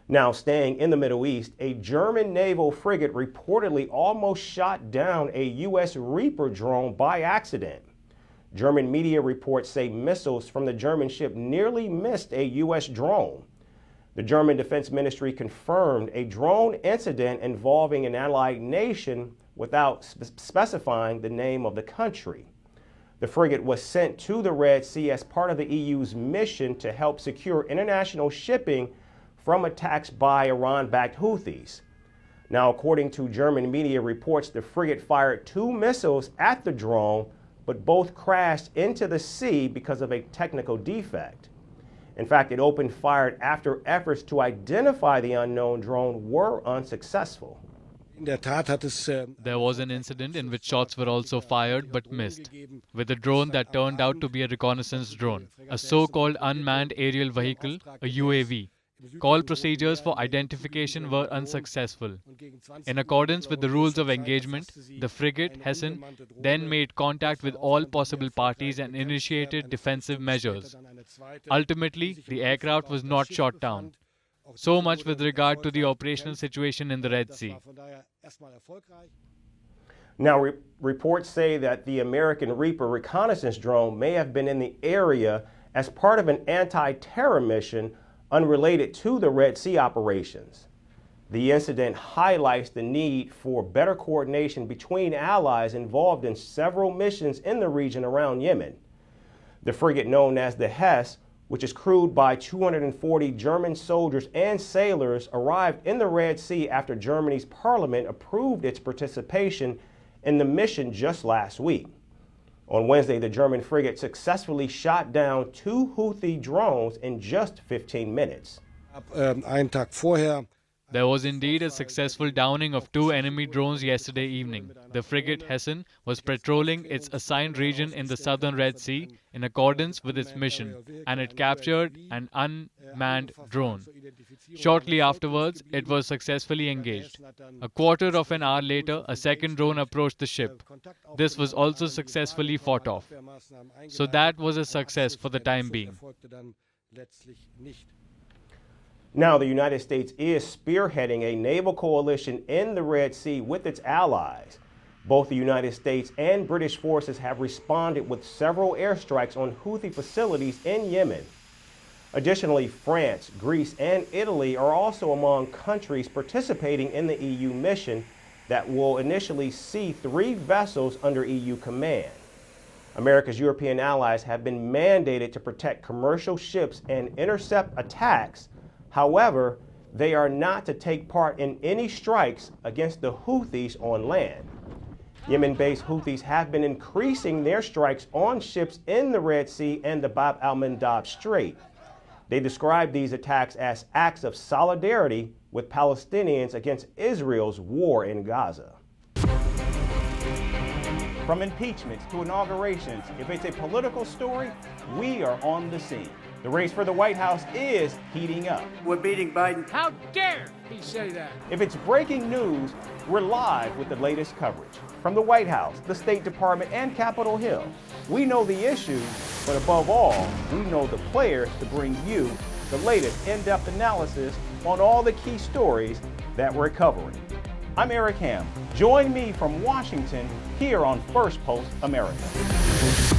Now, staying in the Middle East, a German naval frigate reportedly almost shot down a U.S. Reaper drone by accident. German media reports say missiles from the German ship nearly missed a U.S. drone. The German Defense Ministry confirmed a drone incident involving an allied nation without specifying the name of the country. The frigate was sent to the Red Sea as part of the EU's mission to help secure international shipping from attacks by Iran-backed Houthis. Now, according to German media reports, the frigate fired 2 missiles at the drone, but both crashed into the sea because of a technical defect. In fact, it opened fire after efforts to identify the unknown drone were unsuccessful. There was an incident in which shots were also fired but missed, with a drone that turned out to be a reconnaissance drone, a so-called unmanned aerial vehicle, a UAV. Call procedures for identification were unsuccessful. In accordance with the rules of engagement, the frigate Hesse then made contact with all possible parties and initiated defensive measures. Ultimately, the aircraft was not shot down. So much with regard to the operational situation in the Red Sea. Now, reports say that the American Reaper reconnaissance drone may have been in the area as part of an anti-terror mission unrelated to the Red Sea operations. The incident highlights the need for better coordination between allies involved in several missions in the region around Yemen. The frigate known as the Hesse, which is crewed by 240 German soldiers and sailors, arrived in the Red Sea after Germany's parliament approved its participation in the mission just last week. On Wednesday, the German frigate successfully shot down 2 Houthi drones in just 15 minutes. There was indeed a successful downing of 2 enemy drones yesterday evening. The frigate Hesse was patrolling its assigned region in the southern Red Sea in accordance with its mission, and it captured an unmanned drone. Shortly afterwards, it was successfully engaged. A quarter of an hour later, a second drone approached the ship. This was also successfully fought off. So that was a success for the time being. Now, the United States is spearheading a naval coalition in the Red Sea with its allies. Both the United States and British forces have responded with several airstrikes on Houthi facilities in Yemen. Additionally, France, Greece, and Italy are also among countries participating in the EU mission that will initially see 3 vessels under EU command. America's European allies have been mandated to protect commercial ships and intercept attacks. However, they are not to take part in any strikes against the Houthis on land. Yemen-based Houthis have been increasing their strikes on ships in the Red Sea and the Bab al-Mandab Strait. They describe these attacks as acts of solidarity with Palestinians against Israel's war in Gaza. From impeachments to inaugurations, if it's a political story, we are on the scene. The race for the White House is heating up. We're beating Biden. How dare he say that? If it's breaking news, we're live with the latest coverage. From the White House, the State Department, and Capitol Hill, we know the issues, but above all, we know the players to bring you the latest in-depth analysis on all the key stories that we're covering. I'm Eric Ham. Join me from Washington here on Firstpost America.